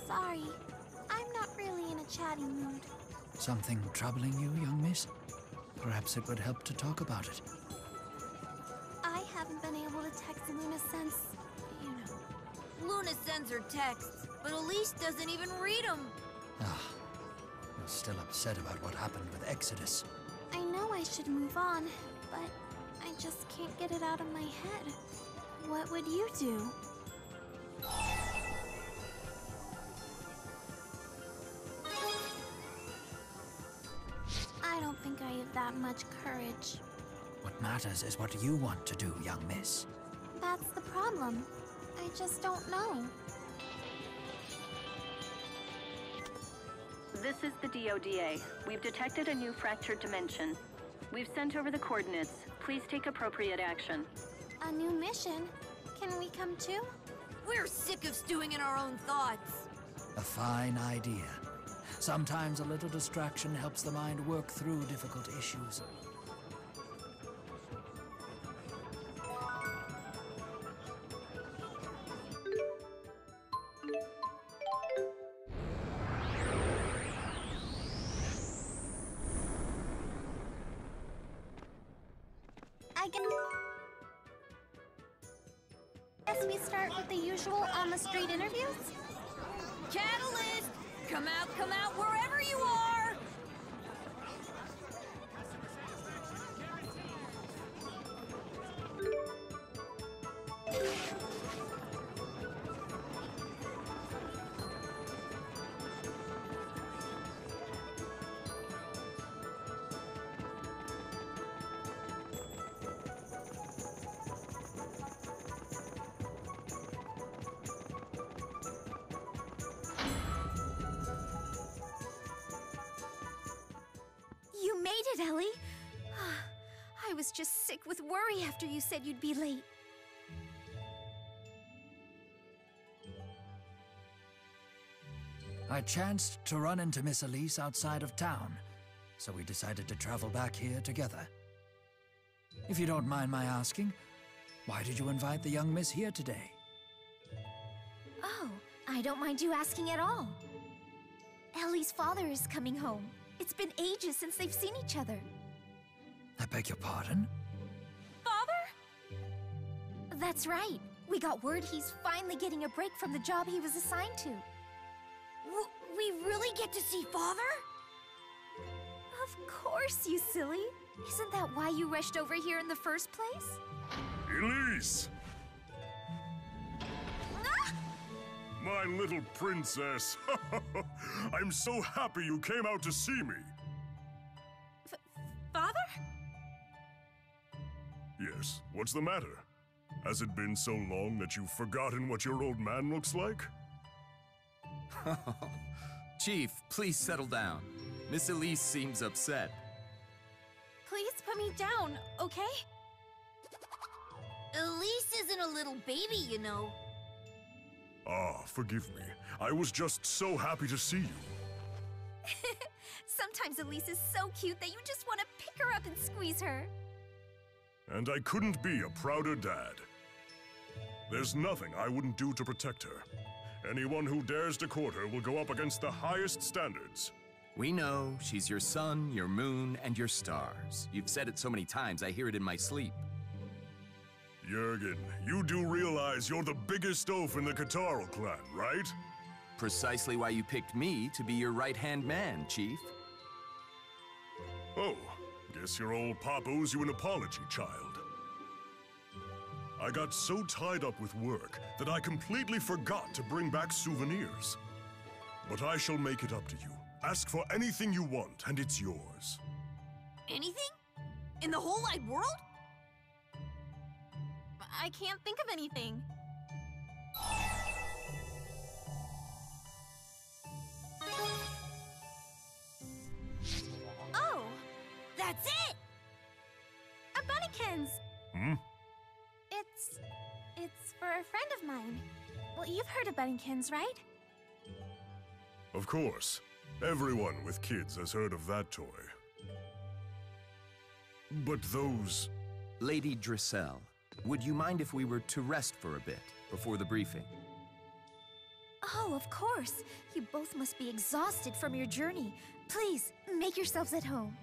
Sorry, I'm not really in a chatty mood. Something troubling you, young miss? Perhaps it would help to talk about it. I haven't been able to text Luna since, you know. Luna sends her texts, but Elise doesn't even read them. You're still upset about what happened with Exodus. I know I should move on, but I just can't get it out of my head. What would you do? I don't think I have that much courage. What matters is what you want to do, young miss. That's the problem. I just don't know. This is the DODA. We've detected a new fractured dimension. We've sent over the coordinates. Please take appropriate action. A new mission? Can we come too? We're sick of stewing in our own thoughts. A fine idea. Sometimes a little distraction helps the mind work through difficult issues. I guess we start with the usual on-the-street interviews? Catalyst! Come out, wherever you are! You made it, Ellie! I was just sick with worry after you said you'd be late. I chanced to run into Miss Elise outside of town, so we decided to travel back here together. If you don't mind my asking, why did you invite the young miss here today? Oh, I don't mind you asking at all. Ellie's father is coming home. It's been ages since they've seen each other. I beg your pardon? Father? That's right. We got word he's finally getting a break from the job he was assigned to. We really get to see Father? Of course, you silly. Isn't that why you rushed over here in the first place? Elise! Ah! My little princess! I'm so happy you came out to see me! Father? Yes, what's the matter? Has it been so long that you've forgotten what your old man looks like? Chief, please settle down. Miss Elise seems upset. Please put me down, okay? Elise isn't a little baby, you know. Ah, forgive me. I was just so happy to see you. Sometimes Elise is so cute that you just want to pick her up and squeeze her. And I couldn't be a prouder dad. There's nothing I wouldn't do to protect her. Anyone who dares to court her will go up against the highest standards. We know she's your sun, your moon, and your stars. You've said it so many times, I hear it in my sleep. Jurgen, you do realize you're the biggest oaf in the Kataro clan, right? Precisely why you picked me to be your right-hand man, Chief. Oh, guess your old pop owes you an apology, child. I got so tied up with work that I completely forgot to bring back souvenirs. But I shall make it up to you. Ask for anything you want, and it's yours. Anything? In the whole wide world? I can't think of anything. Oh! That's it! A bunnykins! Hmm? It's for a friend of mine. Well, you've heard of bunnykins, right? Of course. Everyone with kids has heard of that toy. But those... Lady Drissel, would you mind if we were to rest for a bit before the briefing? Oh, of course. You both must be exhausted from your journey. Please, make yourselves at home.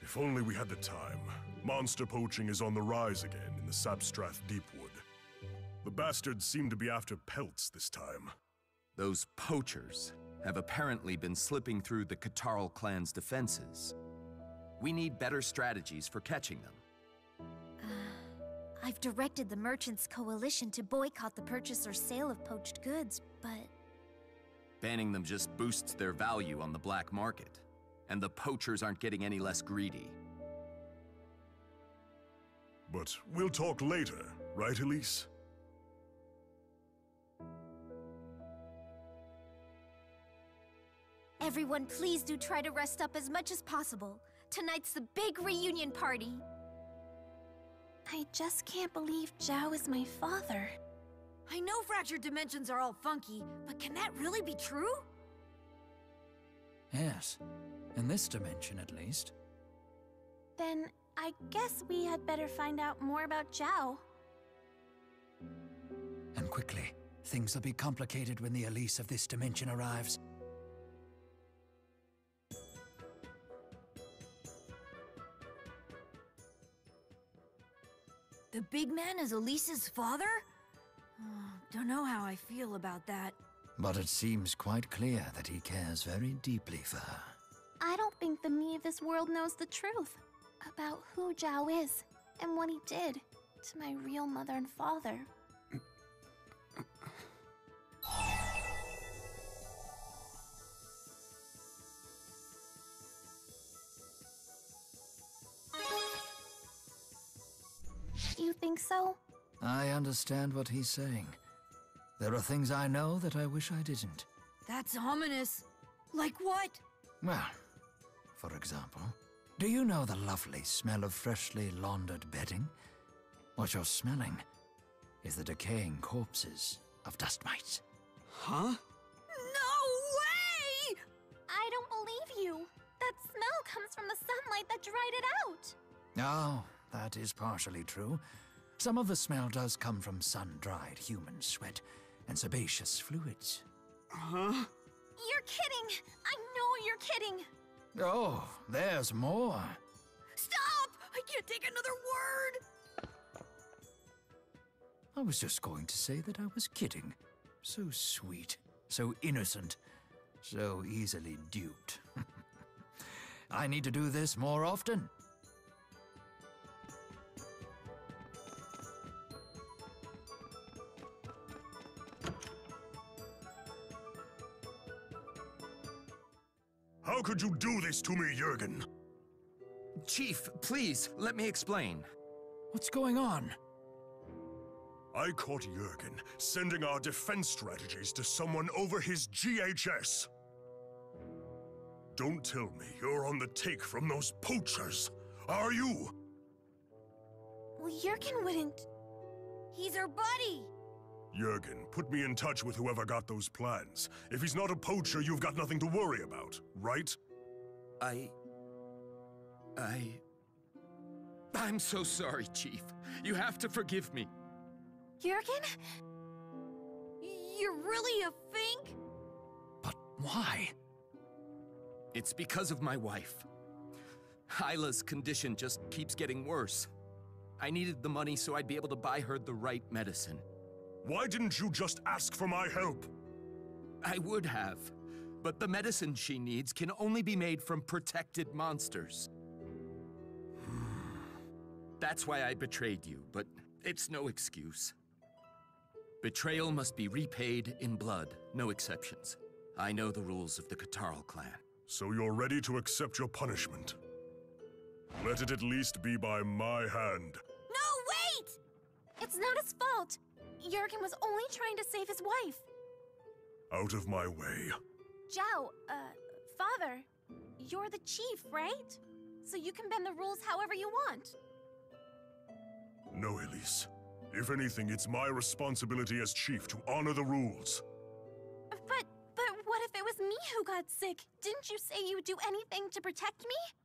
If only we had the time. Monster poaching is on the rise again in the Sapstrath Deepwood. The bastards seem to be after pelts this time. Those poachers have apparently been slipping through the Catarl clan's defenses. We need better strategies for catching them. I've directed the Merchants Coalition to boycott the purchase or sale of poached goods, but... Banning them just boosts their value on the black market, and the poachers aren't getting any less greedy. But we'll talk later, right, Elise? Everyone, please do try to rest up as much as possible. Tonight's the big reunion party. I just can't believe Zhao is my father. I know fractured dimensions are all funky, but can that really be true? Yes, in this dimension at least. Then I guess we had better find out more about Zhao. And quickly, things will be complicated when the Elise of this dimension arrives. The big man is Elise's father? Don't know how I feel about that. But it seems quite clear that he cares very deeply for her. I don't think the me of this world knows the truth about who Zhao is and what he did to my real mother and father. You think so? I understand what he's saying. There are things I know that I wish I didn't. That's ominous. Like what? Well, for example, do you know the lovely smell of freshly laundered bedding? What you're smelling is the decaying corpses of dust mites. Huh? No way! I don't believe you. That smell comes from the sunlight that dried it out. Oh, that is partially true. Some of the smell does come from sun-dried human sweat and sebaceous fluids. Huh? You're kidding! I know you're kidding! Oh, there's more. Stop! I can't take another word! I was just going to say that I was kidding. So sweet, so innocent, so easily duped. I need to do this more often. How could you do this to me, Jurgen? Chief, please, let me explain. What's going on? I caught Jurgen sending our defense strategies to someone over his GHS. Don't tell me you're on the take from those poachers, are you? Well, Jurgen wouldn't... He's our buddy! Jurgen, put me in touch with whoever got those plans. If he's not a poacher, you've got nothing to worry about, right? I'm so sorry, Chief. You have to forgive me. Jurgen? You're really a fink? But why? It's because of my wife. Hyla's condition just keeps getting worse. I needed the money so I'd be able to buy her the right medicine. Why didn't you just ask for my help? I would have, but the medicine she needs can only be made from protected monsters. That's why I betrayed you, but it's no excuse. Betrayal must be repaid in blood, no exceptions. I know the rules of the Catarl clan. So you're ready to accept your punishment. Let it at least be by my hand. No, wait! It's not his fault. Jurgen was only trying to save his wife. Out of my way. Zhao, father, you're the chief, right? So you can bend the rules however you want. No, Elise. If anything, it's my responsibility as chief to honor the rules. But what if it was me who got sick? Didn't you say you would do anything to protect me?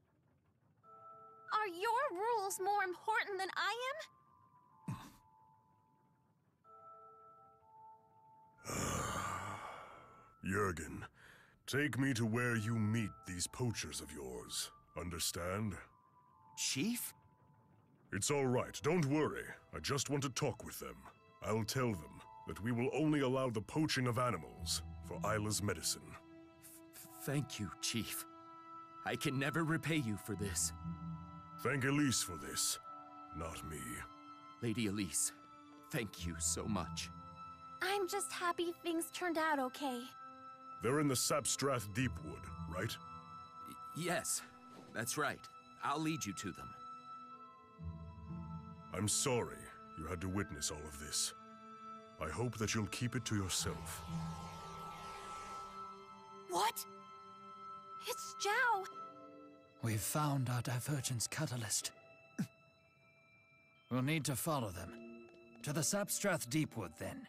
Are your rules more important than I am? Jurgen. Take me to where you meet these poachers of yours. Understand? Chief? It's all right, don't worry. I just want to talk with them. I'll tell them that we will only allow the poaching of animals for Isla's medicine. Thank you, Chief. I can never repay you for this. Thank Elise for this, not me. Lady Elise, thank you so much. I'm just happy things turned out okay. They're in the Sapstrath Deepwood, right? Yes, that's right. I'll lead you to them. I'm sorry you had to witness all of this. I hope that you'll keep it to yourself. What? It's Zhao! We've found our divergence catalyst. We'll need to follow them. To the Sapstrath Deepwood, then.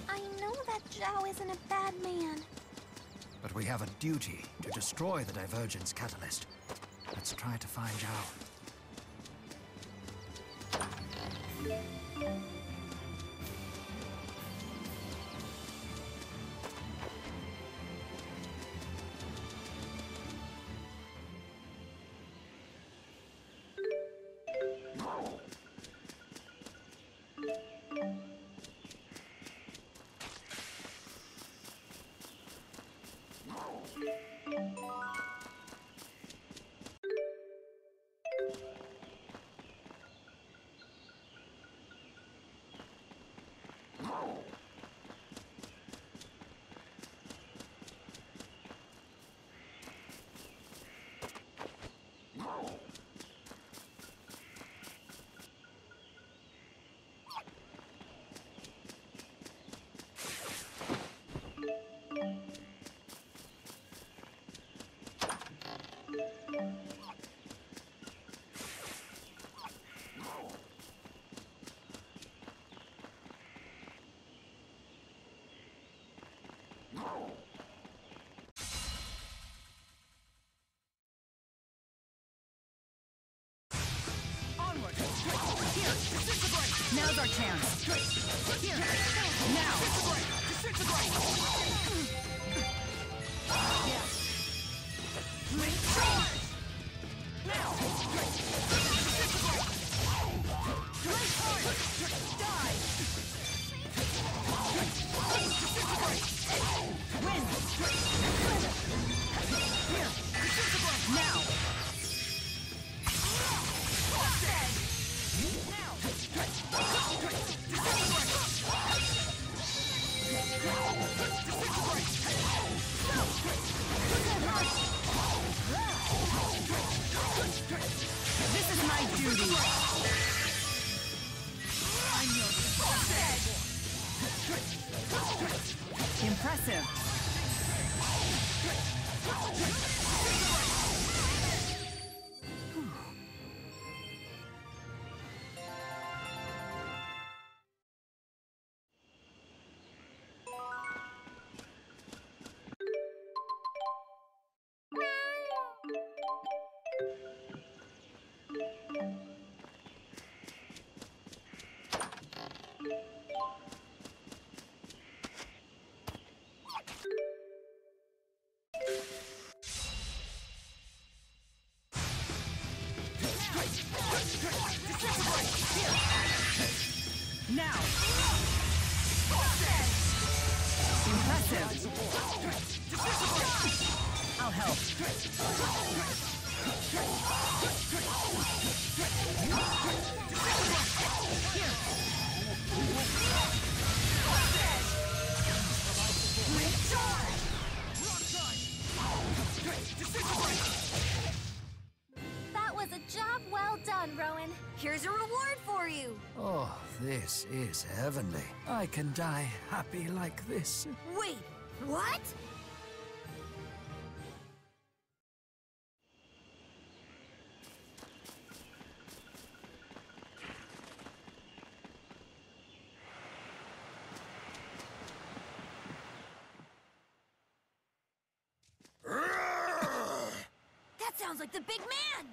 I know that Zhao isn't a bad man. But we have a duty to destroy the divergence catalyst. Let's try to find Zhao. Now's our chance. Here. Now. Disintegrate. Yes. Charge. Now. Disintegrate. Great time. Die. Disintegrate. Win. Here. Disintegrate. Now. This is my duty. I'm your impressive. Impressive! I'll help. That was a job well done, Rowan. Here's a reward for you. Oh, this is heavenly. I can die happy like this. Wait, what? That sounds like the big man!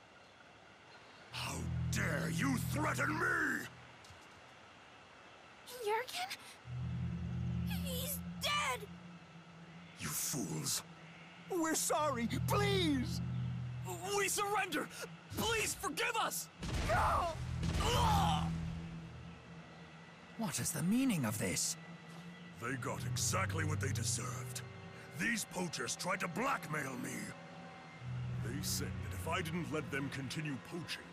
How dare you threaten me? Jurgen? He's dead! You fools. We're sorry, please! We surrender! Please forgive us! What is the meaning of this? They got exactly what they deserved. These poachers tried to blackmail me. They said that if I didn't let them continue poaching,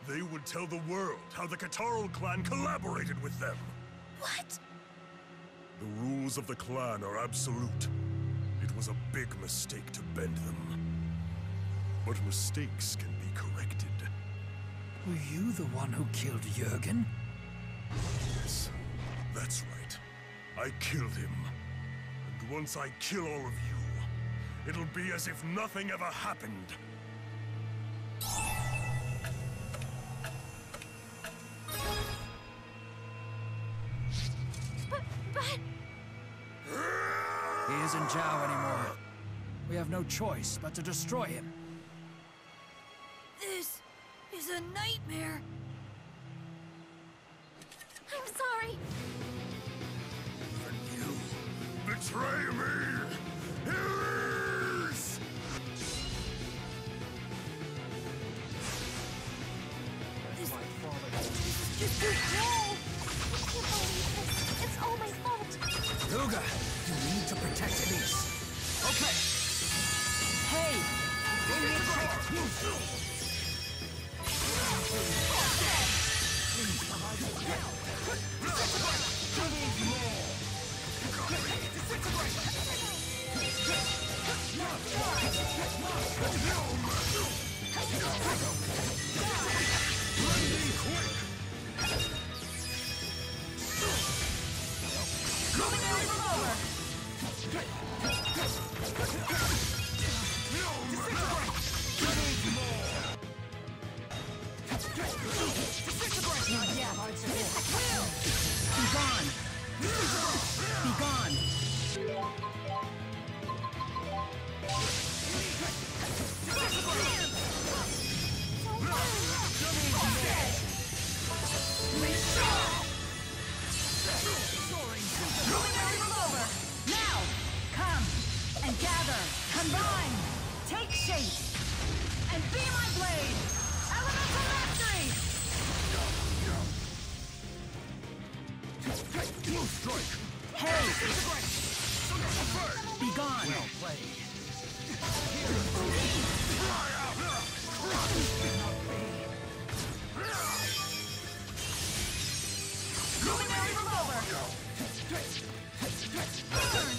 they would tell the world how the Catarl clan collaborated with them. What? The rules of the clan are absolute. It was a big mistake to bend them. But mistakes can be corrected. Were you the one who killed Jurgen? Yes, that's right. I killed him. And once I kill all of you, it'll be as if nothing ever happened. But... He isn't Zhao anymore. We have no choice but to destroy him. This is a nightmare. I'm sorry. And you betray me! Yes! This is just too cool. I can't believe this. It's all my fault. Luga, you need to protect Elise. Okay! Hey! Bring me a Combine! Take shape! And be my blade! Elemental mastery! Blue strike! Hey! Be gone! Well played. Luminary revolver! Burn! Disintegrate! Burn!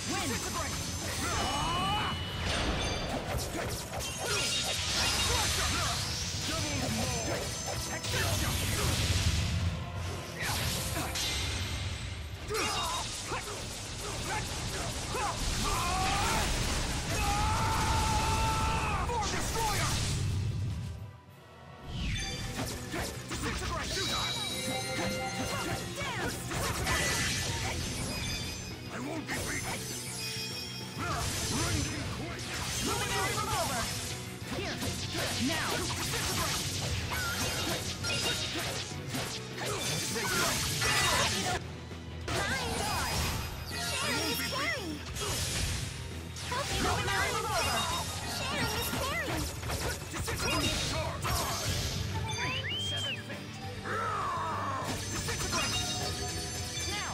Win! I won't be beaten! Luminary revolver! Here! Now! Sharing is caring. Luminary revolver! Sharing is caring. Now!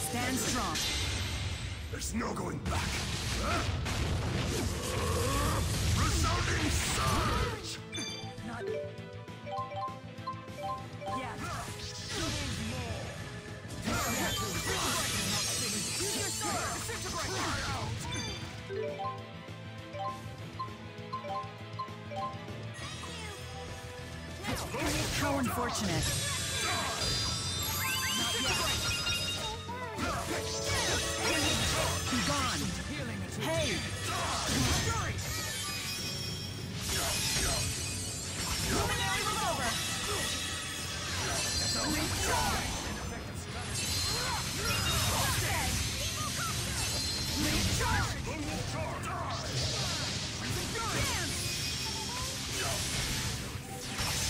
Stand strong. There's no going back. Resounding surge! Not yet. Use your sword! Disintegrate! How unfortunate. Be gone. Hey! Luminary revolver! Recharge!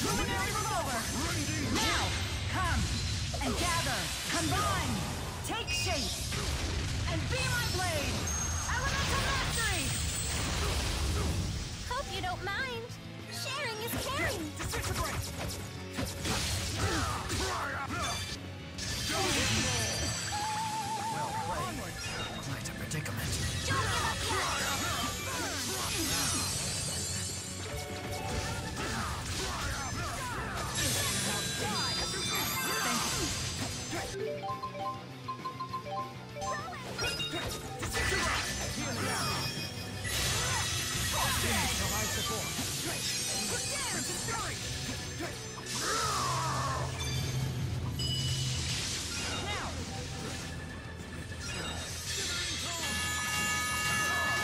Luminary revolver! Now, come and gather, combine, take shape, and be my blade! Elemental mastery! Hope you don't mind. Sharing is caring. Disintegrate! Quite a predicament. Don't give up yet.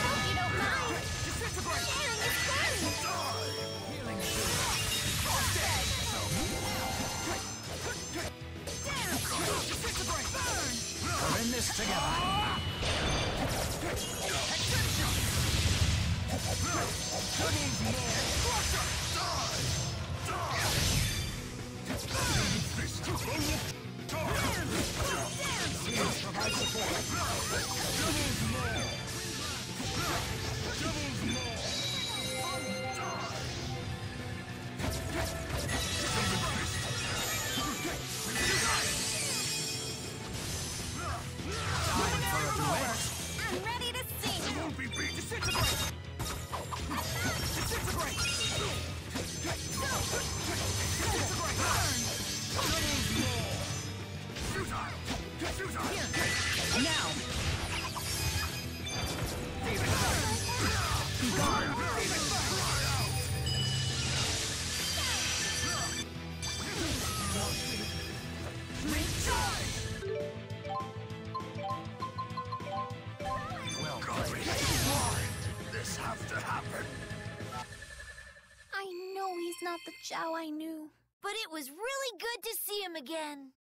Hope you don't mind. Sharing is caring. We're in this together. I'm ready to sing. Disintegrate! Now! Be gone! This have to happen. I know he's not the Zhao I knew. But it was really good to see him again.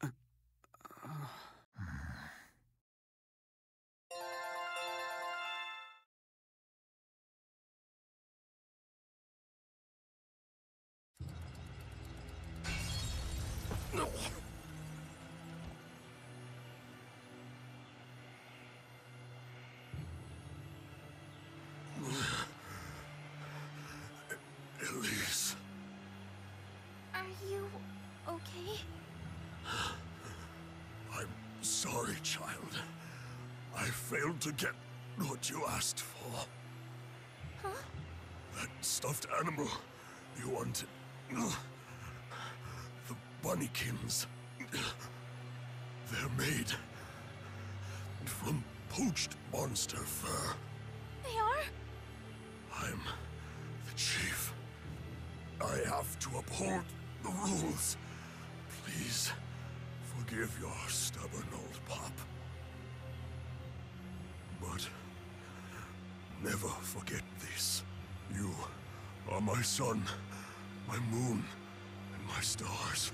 Elise. Are you okay? I'm sorry, child. I failed to get what you asked for. Huh? That stuffed animal you wanted. The bunnykins. They're made from poached monster fur. They are? I'm the chief. I have to uphold the rules. Please forgive your stubborn old pop. But never forget this. You are my sun, my moon, and my stars.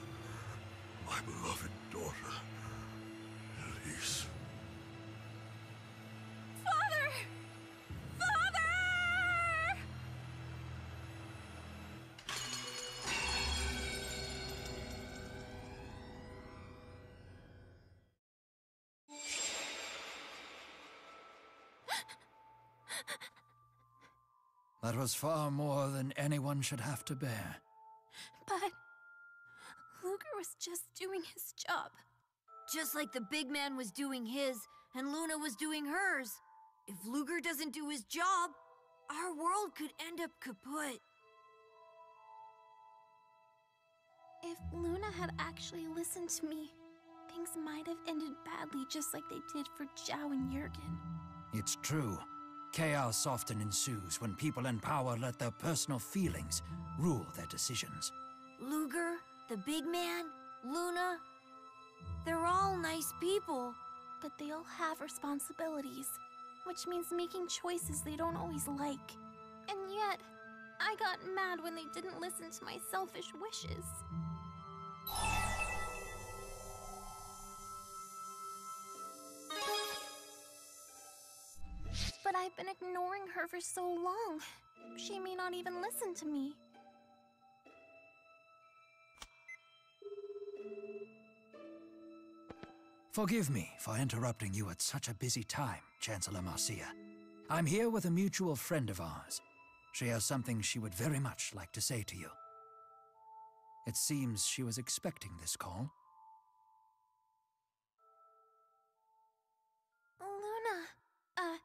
My beloved daughter, Elise. Father! Father! That was far more than anyone should have to bear. But Luger was just doing his job. Just like the big man was doing his, and Luna was doing hers. If Luger doesn't do his job, our world could end up kaput. If Luna had actually listened to me, things might have ended badly just like they did for Zhao and Jurgen. It's true. Chaos often ensues when people in power let their personal feelings rule their decisions. Luger, the big man, Luna, they're all nice people. But they all have responsibilities, which means making choices they don't always like. And yet, I got mad when they didn't listen to my selfish wishes. But I've been ignoring her for so long. She may not even listen to me. Forgive me for interrupting you at such a busy time, Chancellor Marcia. I'm here with a mutual friend of ours. She has something she would very much like to say to you. It seems she was expecting this call. Luna.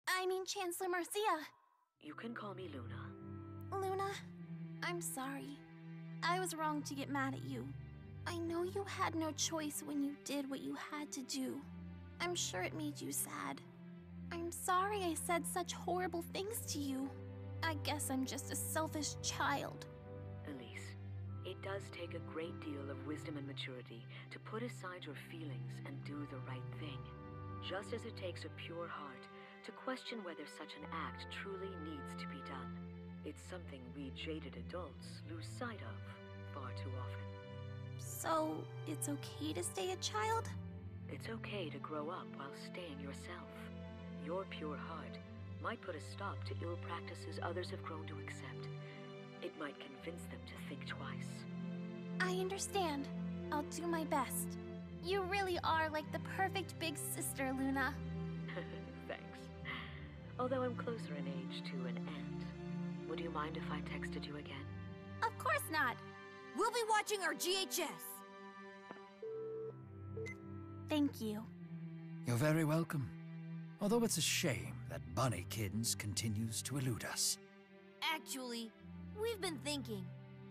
I mean Chancellor Marcia. You can call me Luna. Luna, I'm sorry. I was wrong to get mad at you. I know you had no choice when you did what you had to do. I'm sure it made you sad. I'm sorry I said such horrible things to you. I guess I'm just a selfish child. Elise, it does take a great deal of wisdom and maturity to put aside your feelings and do the right thing. Just as it takes a pure heart to question whether such an act truly needs to be done. It's something we jaded adults lose sight of far too often. So, it's okay to stay a child? It's okay to grow up while staying yourself. Your pure heart might put a stop to ill practices others have grown to accept. It might convince them to think twice. I understand. I'll do my best. You really are like the perfect big sister, Luna. Thanks. Although I'm closer in age to an aunt. Would you mind if I texted you again? Of course not. We'll be watching our GHS. Thank you. You're very welcome. Although it's a shame that Bunny Kittens continues to elude us. Actually, we've been thinking.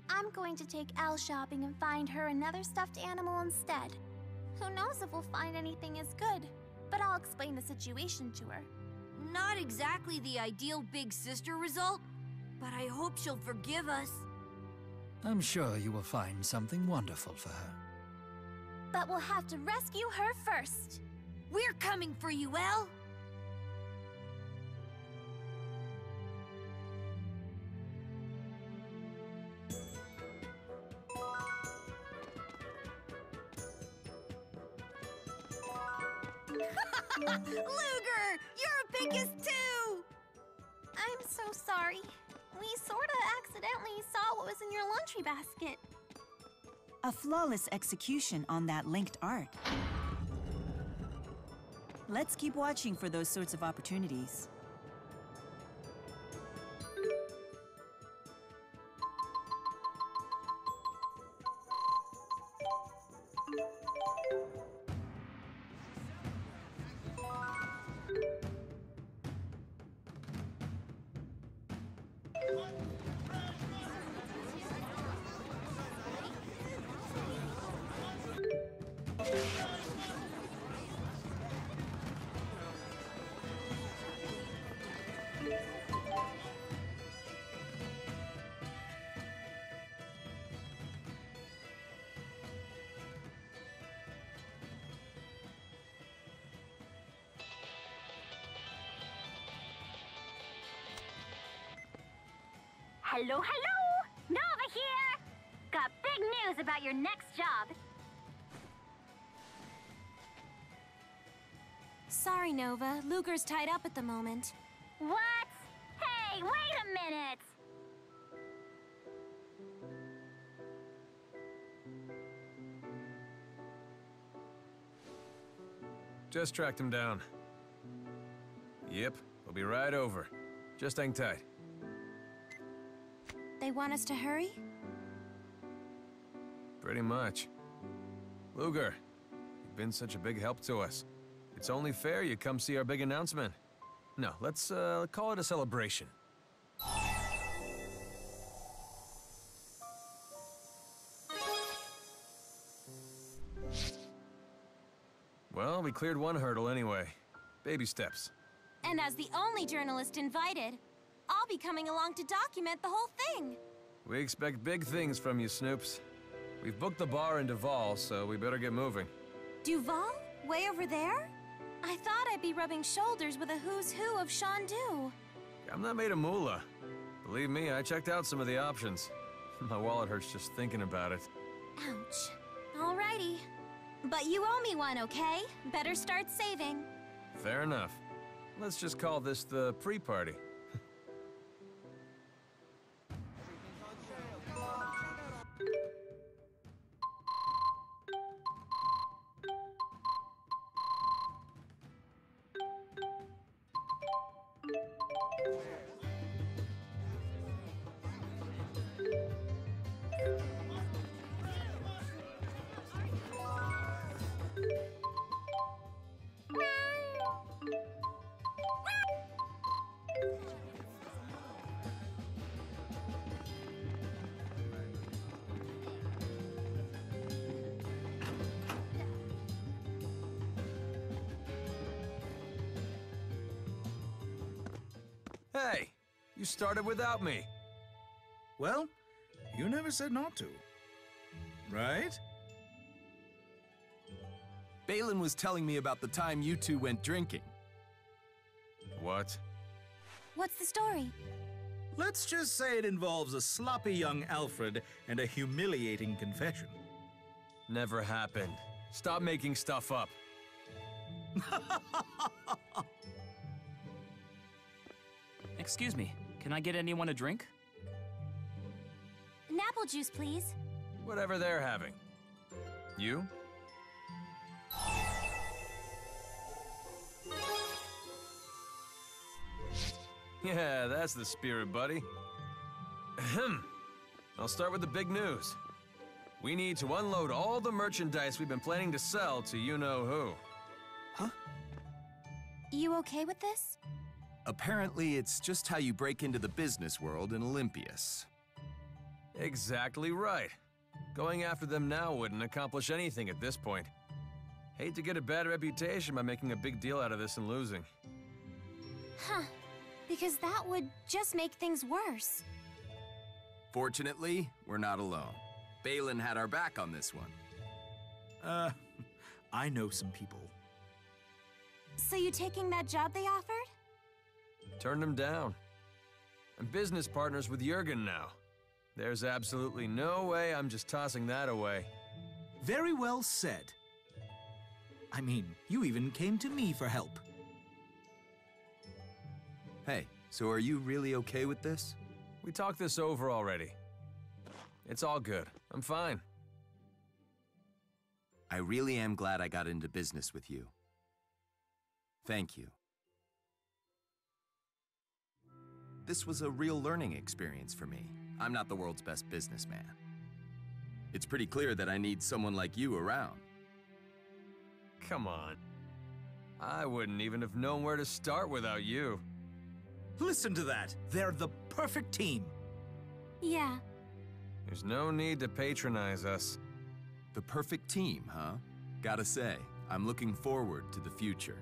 I'm going to take Elle shopping and find her another stuffed animal instead. Who knows if we'll find anything as good, but I'll explain the situation to her. Not exactly the ideal big sister result, but I hope she'll forgive us. I'm sure you will find something wonderful for her. But we'll have to rescue her first. We're coming for you, Elle. Luger! You're a pinkus too! I'm so sorry. We sorta accidentally saw what was in your laundry basket. A flawless execution on that linked art. Let's keep watching for those sorts of opportunities. Hello, hello! Nova here! Got big news about your next job. Sorry, Nova. Luger's tied up at the moment. What? Hey, wait a minute! Just tracked him down. Yep, we'll be right over. Just hang tight. They want us to hurry? Pretty much. Luger, you've been such a big help to us. It's only fair you come see our big announcement. No, let's call it a celebration. Well, we cleared one hurdle anyway. Baby steps. And as the only journalist invited, I'll be coming along to document the whole thing. We expect big things from you, Snoops. We've booked the bar in Duval, so we better get moving. Duval? Way over there? I thought I'd be rubbing shoulders with a who's who of Shandu. I'm not made of moolah. Believe me, I checked out some of the options. My wallet hurts just thinking about it. Ouch. Alrighty. But you owe me one, okay? Better start saving. Fair enough. Let's just call this the pre-party. Hey, you started without me. Well, you never said not to. Right? Balin was telling me about the time you two went drinking. What? What's the story? Let's just say it involves a sloppy young Alfred and a humiliating confession. Never happened. Stop making stuff up. Excuse me, can I get anyone a drink? An apple juice, please. Whatever they're having. You? Yeah, that's the spirit, buddy. Ahem. I'll start with the big news. We need to unload all the merchandise we've been planning to sell to you-know-who. Huh? You okay with this? Apparently, it's just how you break into the business world in Olympias. Exactly right. Going after them now wouldn't accomplish anything at this point. Hate to get a bad reputation by making a big deal out of this and losing. Huh. Because that would just make things worse. Fortunately, we're not alone. Balin had our back on this one. I know some people. So you taking that job they offered? Turned him down. I'm business partners with Jurgen now. There's absolutely no way I'm just tossing that away. Very well said. I mean, you even came to me for help. Hey, so are you really okay with this? We talked this over already. It's all good. I'm fine. I really am glad I got into business with you. Thank you. This was a real learning experience for me. I'm not the world's best businessman. It's pretty clear that I need someone like you around. Come on. I wouldn't even have known where to start without you. Listen to that. They're the perfect team. Yeah. There's no need to patronize us. The perfect team, huh? Gotta say, I'm looking forward to the future.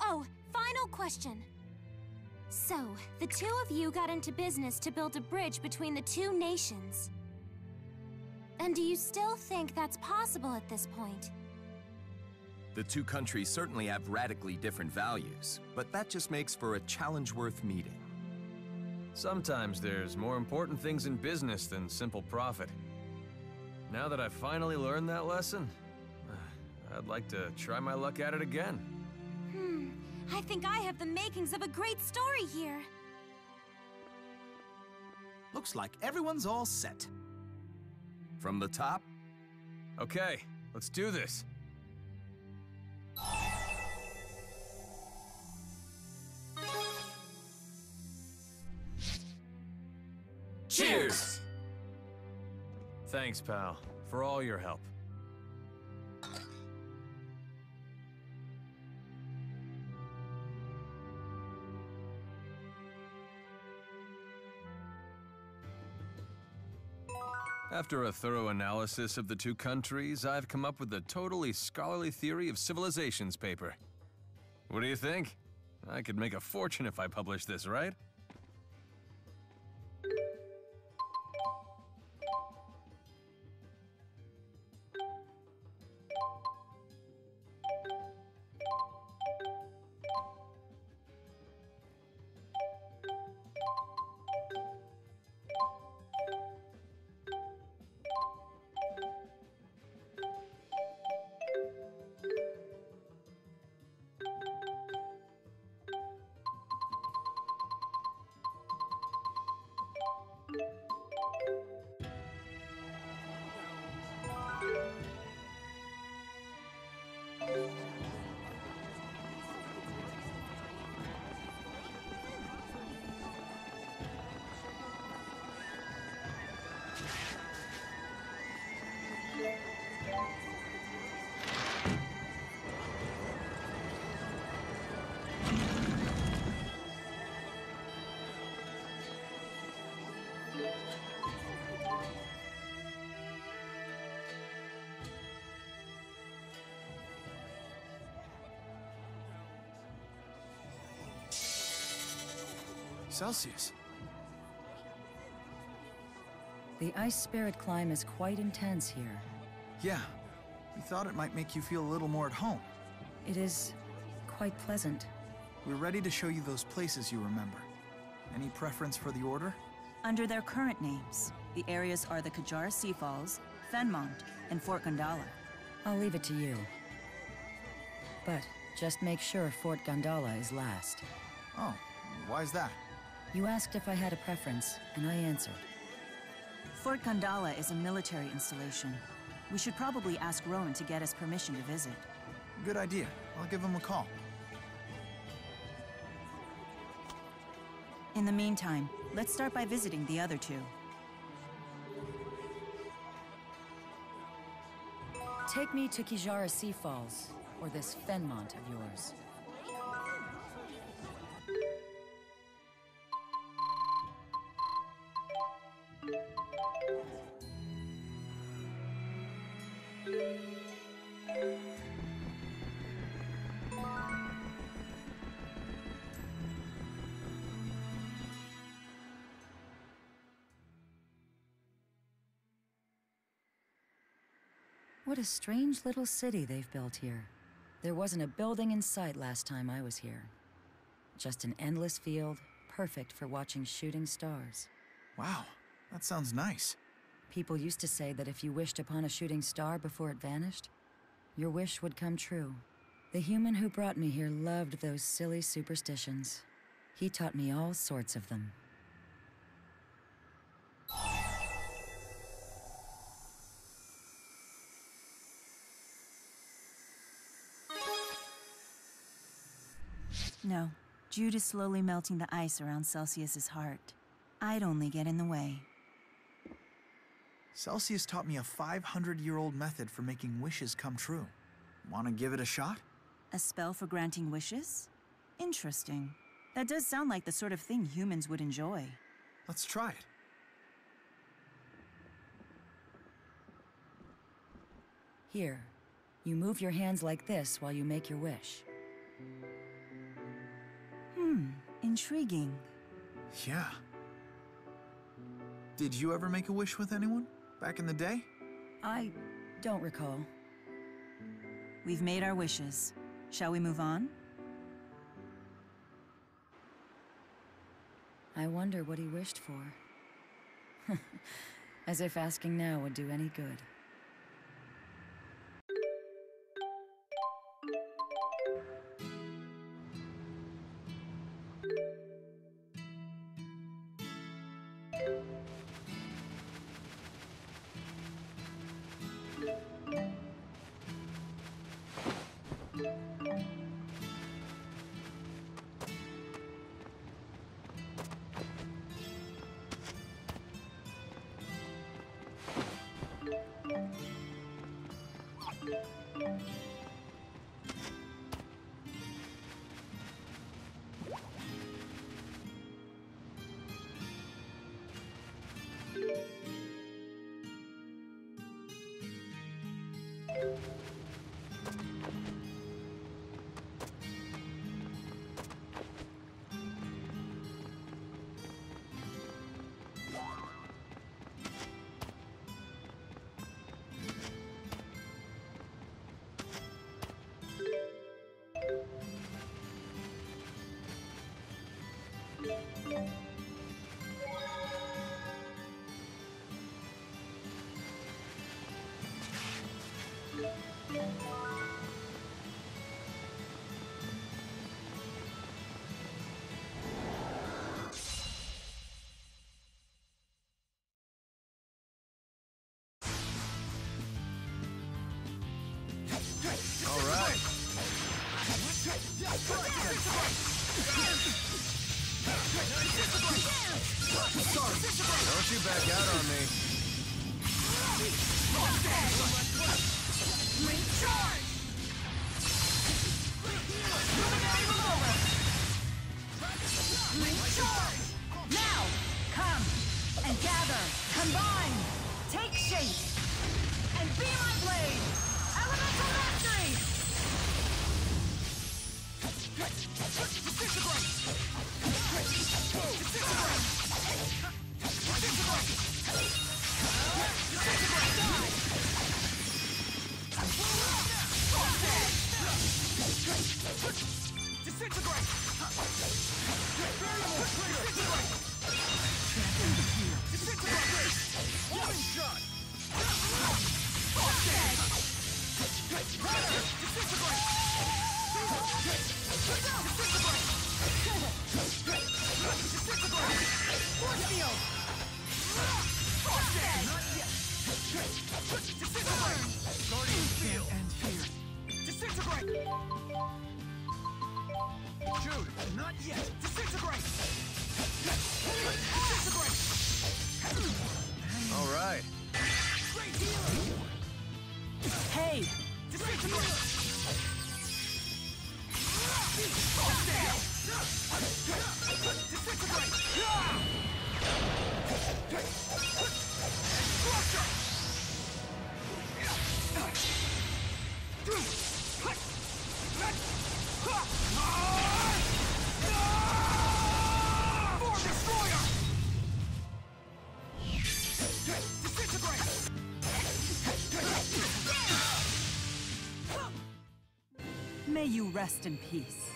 Oh, final question. So, the two of you got into business to build a bridge between the two nations. And do you still think that's possible at this point? The two countries certainly have radically different values, but that just makes for a challenge worth meeting. Sometimes there's more important things in business than simple profit. Now that I've finally learned that lesson, I'd like to try my luck at it again. I think I have the makings of a great story here. Looks like everyone's all set. From the top? Okay, let's do this. Cheers! Thanks, pal, for all your help. After a thorough analysis of the two countries, I've come up with a totally scholarly theory of civilizations paper. What do you think? I could make a fortune if I published this, right? Celsius. The ice spirit climb is quite intense here. Yeah, we thought it might make you feel a little more at home. It is quite pleasant. We're ready to show you those places you remember. Any preference for the order? Under their current names, the areas are the Kajara Sea Falls, Fenmont, and Fort Gondala. I'll leave it to you. But just make sure Fort Gondala is last. Oh, why's that? You asked if I had a preference, and I answered. Fort Gondala is a military installation. We should probably ask Rowan to get us permission to visit. Good idea. I'll give him a call. In the meantime, let's start by visiting the other two. Take me to Kajara Sea Falls, or this Fenmont of yours. What a strange little city they've built here. There wasn't a building in sight last time I was here. Just an endless field, perfect for watching shooting stars. Wow, that sounds nice. People used to say that if you wished upon a shooting star before it vanished, your wish would come true. The human who brought me here loved those silly superstitions. He taught me all sorts of them. No, Jude is slowly melting the ice around Celsius's heart. I'd only get in the way. Celsius taught me a 500-year-old method for making wishes come true. Want to give it a shot? A spell for granting wishes? Interesting. That does sound like the sort of thing humans would enjoy. Let's try it. Here, you move your hands like this while you make your wish. Intriguing. Yeah. Did you ever make a wish with anyone? Back in the day? I don't recall. We've made our wishes. Shall we move on? I wonder what he wished for. As if asking now would do any good. Don't you back out on me. Recharge! Recharge! Now, come and gather, combine, take shape, and be my blade! Elemental mastery! Disintegrate! Disintegrate! One shot! Force field! Disintegrate! Guardian field! And here. Disintegrate! Shoot! Not yet! Disintegrate! Disintegrate! All right. Great healing! Hey! Disintegrate! Disintegrate! Form Destroyer! Disintegrate! May you rest in peace.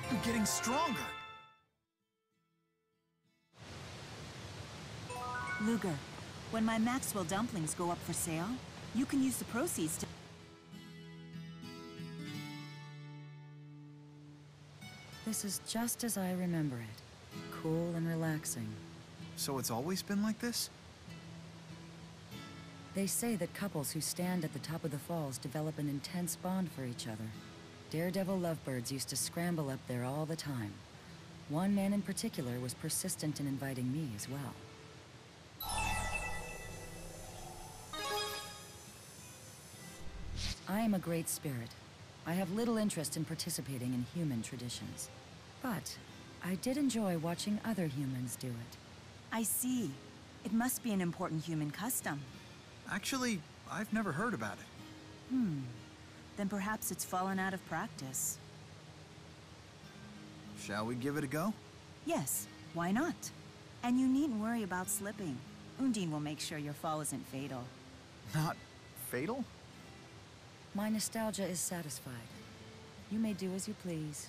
I'm getting stronger. Luger, when my Maxwell dumplings go up for sale, you can use the proceeds to... This is just as I remember it. Cool and relaxing. So it's always been like this? They say that couples who stand at the top of the falls develop an intense bond for each other. Daredevil lovebirds used to scramble up there all the time. One man in particular was persistent in inviting me as well. I am a great spirit. I have little interest in participating in human traditions. But I did enjoy watching other humans do it. I see. It must be an important human custom. Actually, I've never heard about it. Then perhaps it's fallen out of practice. Shall we give it a go? Yes, why not? And you needn't worry about slipping. Undine will make sure your fall isn't fatal. Not fatal? My nostalgia is satisfied. You may do as you please.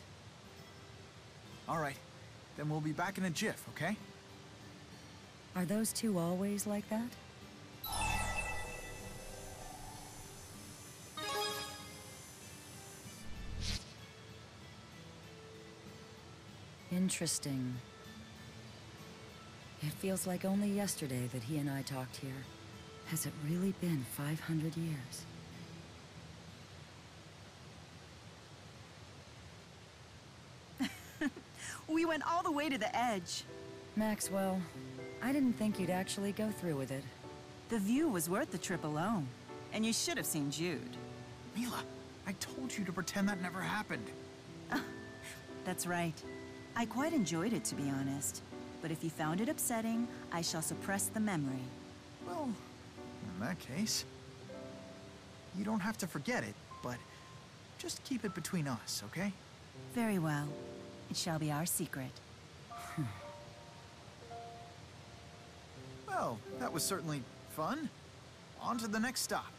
All right, then we'll be back in a jiff, okay? Are those two always like that? Interesting. It feels like only yesterday that he and I talked here. Has it really been 500 years? We went all the way to the edge. Maxwell, I didn't think you'd actually go through with it. The view was worth the trip alone. And you should have seen Jude. Mila, I told you to pretend that never happened. That's right. I quite enjoyed it, to be honest. But if you found it upsetting, I shall suppress the memory. Well, in that case, you don't have to forget it, but just keep it between us, okay? Very well. It shall be our secret. Well, that was certainly fun. On to the next stop.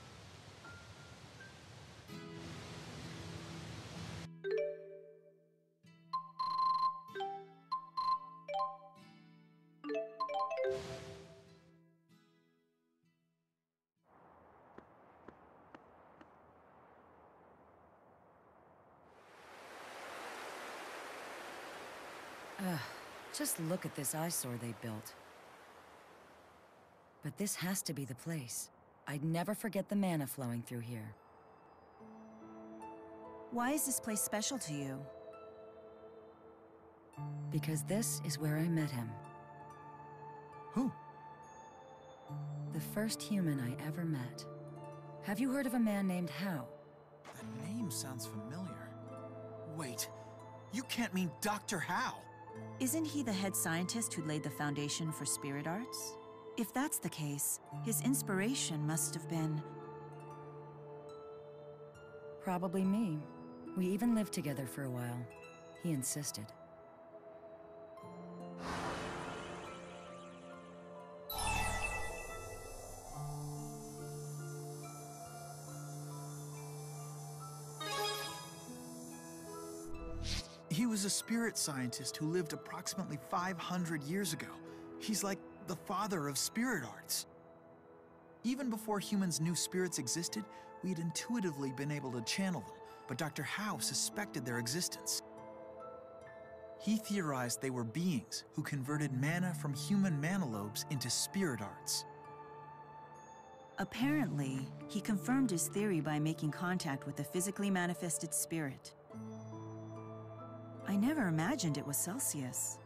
Just look at this eyesore they built. But this has to be the place. I'd never forget the mana flowing through here. Why is this place special to you? Because this is where I met him. Who? The first human I ever met. Have you heard of a man named Hao? That name sounds familiar. Wait, you can't mean Dr. Hao. Isn't he the head scientist who laid the foundation for spirit arts? If that's the case, his inspiration must have been... Probably me. We even lived together for a while. He insisted. He was a spirit scientist who lived approximately 500 years ago. He's like the father of spirit arts. Even before humans knew spirits existed, we had intuitively been able to channel them, but Dr. Hao suspected their existence. He theorized they were beings who converted mana from human mana lobes into spirit arts. Apparently, he confirmed his theory by making contact with a physically manifested spirit. I never imagined it was Celsius.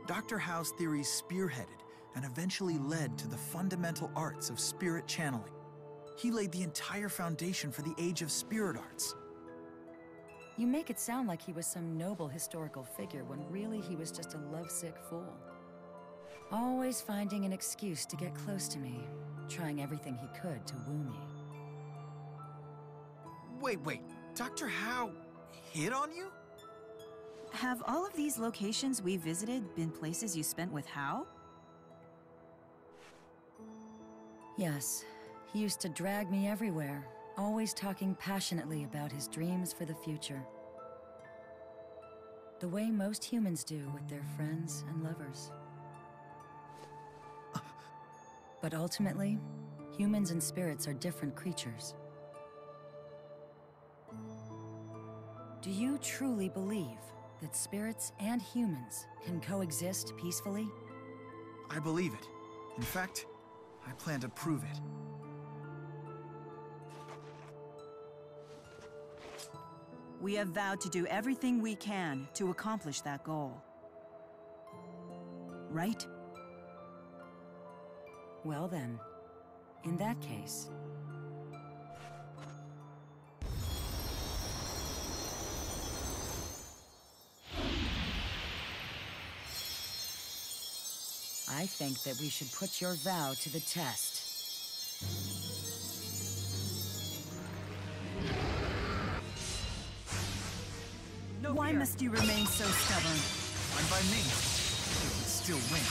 Dr. Hao's theories spearheaded and eventually led to the fundamental arts of spirit channeling. He laid the entire foundation for the age of spirit arts. You make it sound like he was some noble historical figure when really he was just a lovesick fool. Always finding an excuse to get close to me, trying everything he could to woo me. Wait, Dr. Hao hit on you? Have all of these locations we visited been places you spent with Hao? Yes, he used to drag me everywhere, always talking passionately about his dreams for the future. The way most humans do with their friends and lovers. But ultimately, humans and spirits are different creatures. Do you truly believe that spirits and humans can coexist peacefully? I believe it. In fact, I plan to prove it. We have vowed to do everything we can to accomplish that goal. Right? Well then, in that case... I think that we should put your vow to the test. Why must you remain so stubborn? Fine by me. You can still win.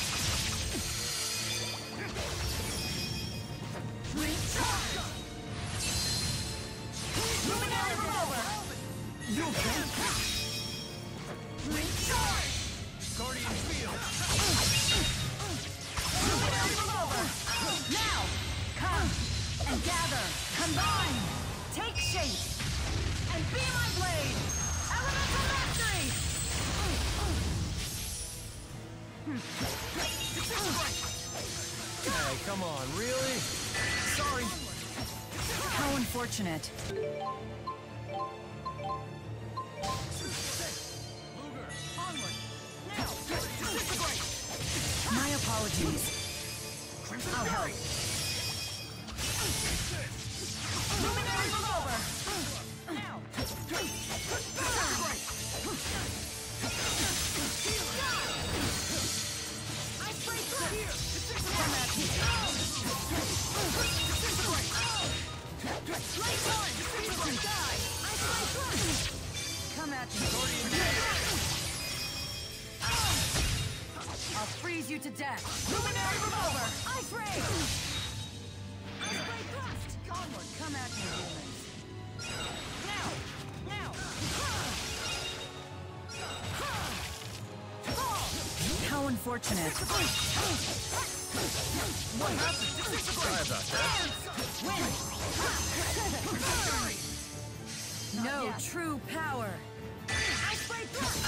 Luminary remover! You okay? Guardian field! Luminary remover! Now! Come and gather! Combine! Take shape! And be my blade! Elemental mastery! Hey, come on, really? Sorry. How unfortunate. My apologies. I'll help. Luminary remover! Now! I spray here! Come at me! Light time! Die! I spray Come at me. I'll freeze you to death. Luminary remover! Ice ray! I spray thrust! Onward, come at me, humans. Now! How unfortunate. What happened? Sorry about that. No true power. I spray thrust!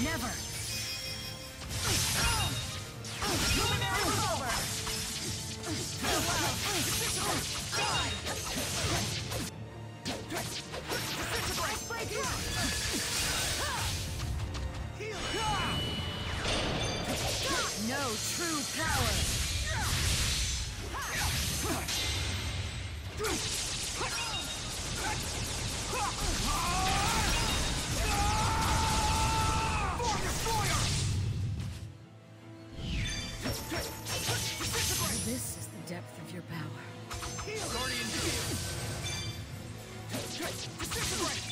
Never. Luminary remover! Die! I spray No true power. This is the depth of your power. Guardian Shield. Disintegrate.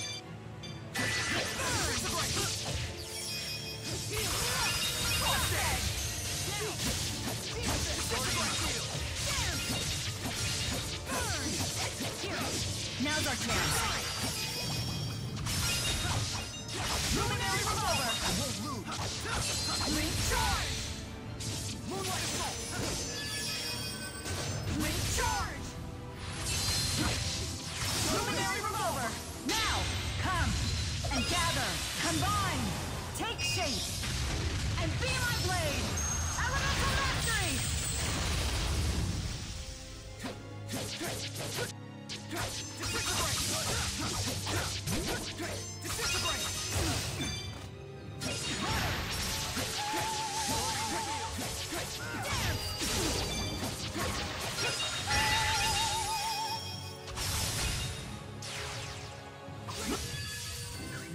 Now's our chance. Luminary Revolver. I won't lose. Recharge. Moonlight Assault. Recharge. Luminary Revolver. Now, come and gather, combine, take shape, and be my blade. Elemental Mastery.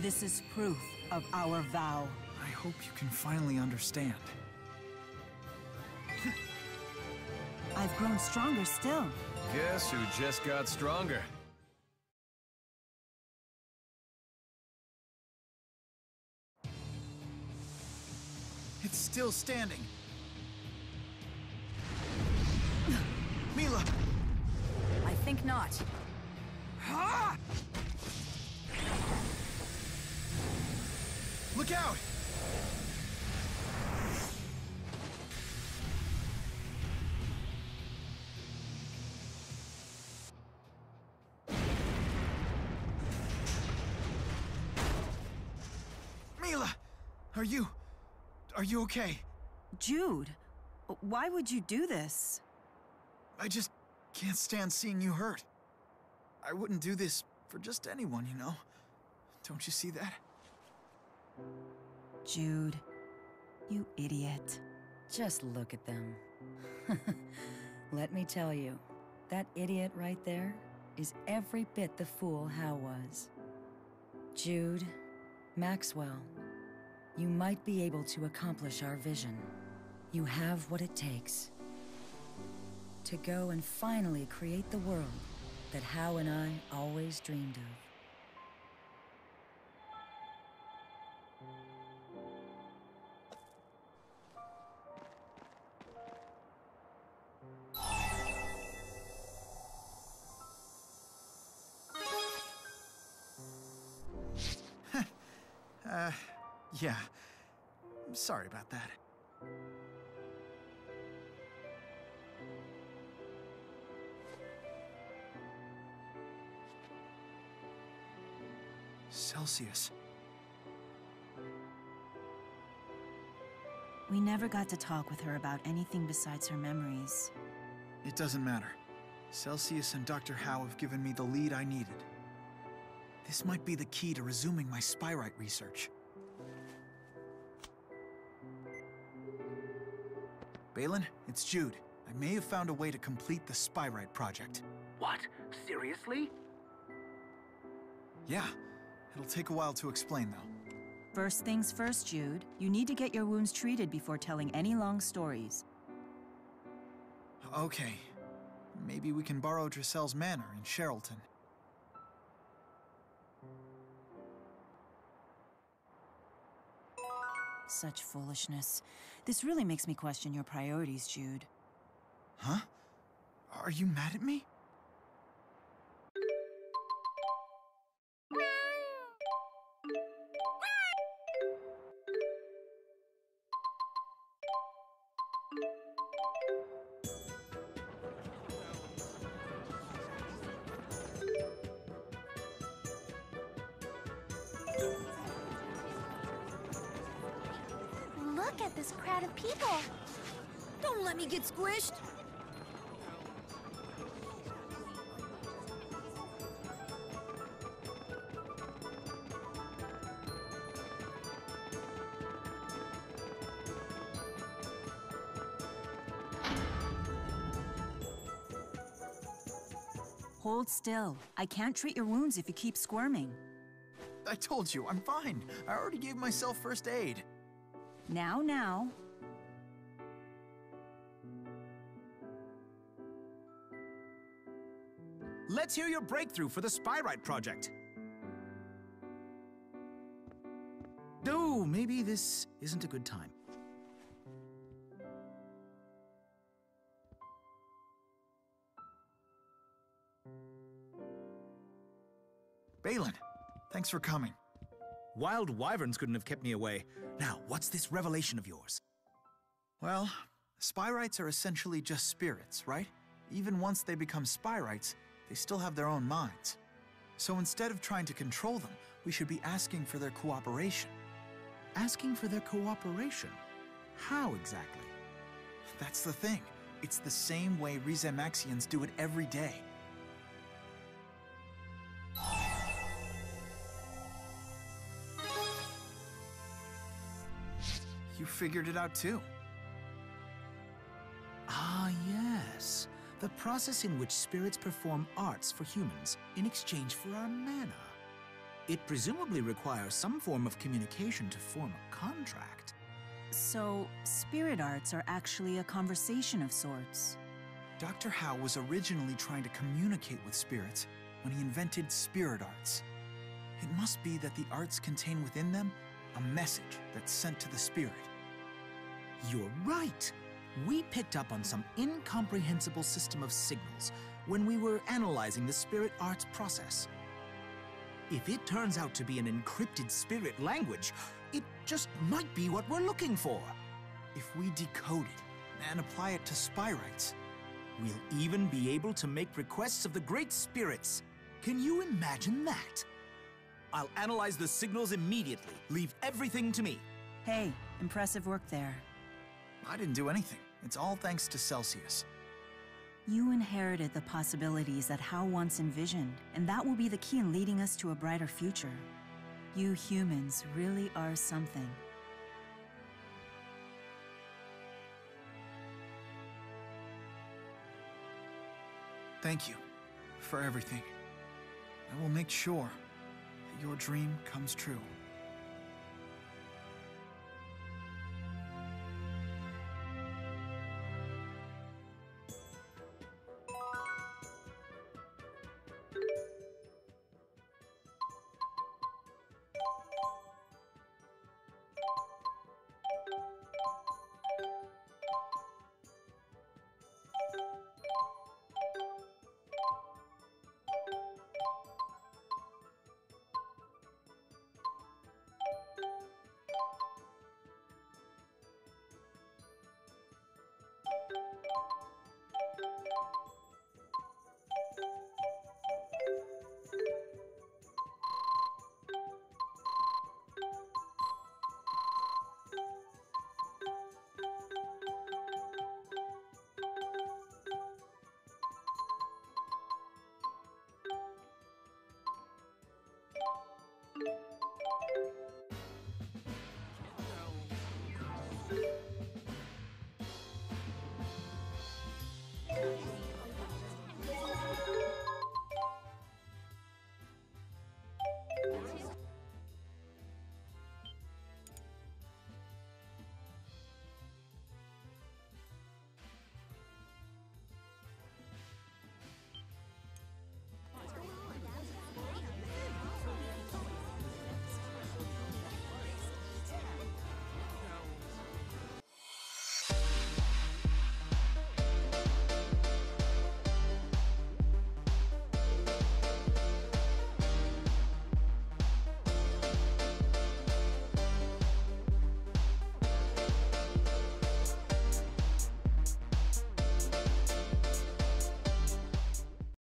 This is proof of our vow. I hope you can finally understand. I've grown stronger still. Guess who just got stronger? It's still standing. Mila! I think not. Look out! Mila! Are you okay? Jude, why would you do this? I just can't stand seeing you hurt. I wouldn't do this for just anyone, you know? Don't you see that? Jude, you idiot. Just look at them. Let me tell you, that idiot right there is every bit the fool Hal was. Jude, Maxwell, you might be able to accomplish our vision. You have what it takes to go and finally create the world that Hal and I always dreamed of. Yeah. I'm sorry about that. Celsius. We never got to talk with her about anything besides her memories. It doesn't matter. Celsius and Dr. Howe have given me the lead I needed. This might be the key to resuming my Spyrite research. Balin, it's Jude. I may have found a way to complete the Spyrite project. What? Seriously? Yeah. It'll take a while to explain, though. First things first, Jude. You need to get your wounds treated before telling any long stories. Okay. Maybe we can borrow Drissel's manor in Sherrilton. Such foolishness. This really makes me question your priorities, Jude. Huh? Are you mad at me? Look at this crowd of people. Don't let me get squished. Hold still. I can't treat your wounds if you keep squirming. I told you, I'm fine. I already gave myself first aid. Now. Let's hear your breakthrough for the Spyrite project. Oh, maybe this isn't a good time. Balin, thanks for coming. Wild wyverns couldn't have kept me away. Now, what's this revelation of yours? Well, Spyrites are essentially just spirits, right? Even once they become Spyrites, they still have their own minds. So instead of trying to control them, we should be asking for their cooperation. Asking for their cooperation? How exactly? That's the thing. It's the same way WCamicasians do it every day. You figured it out too. Ah, yes. The process in which spirits perform arts for humans in exchange for our mana. It presumably requires some form of communication to form a contract. So, spirit arts are actually a conversation of sorts. Dr. Howe was originally trying to communicate with spirits when he invented spirit arts. It must be that the arts contain within them a message that's sent to the spirit. You're right. We picked up on some incomprehensible system of signals when we were analyzing the spirit arts process. If it turns out to be an encrypted spirit language, it just might be what we're looking for. If we decode it and apply it to Spyrites, we'll even be able to make requests of the great spirits. Can you imagine that? I'll analyze the signals immediately. Leave everything to me. Hey, impressive work there. I didn't do anything. It's all thanks to Celsius. You inherited the possibilities that Howe once envisioned, and that will be the key in leading us to a brighter future. You humans really are something. Thank you for everything. I will make sure that your dream comes true.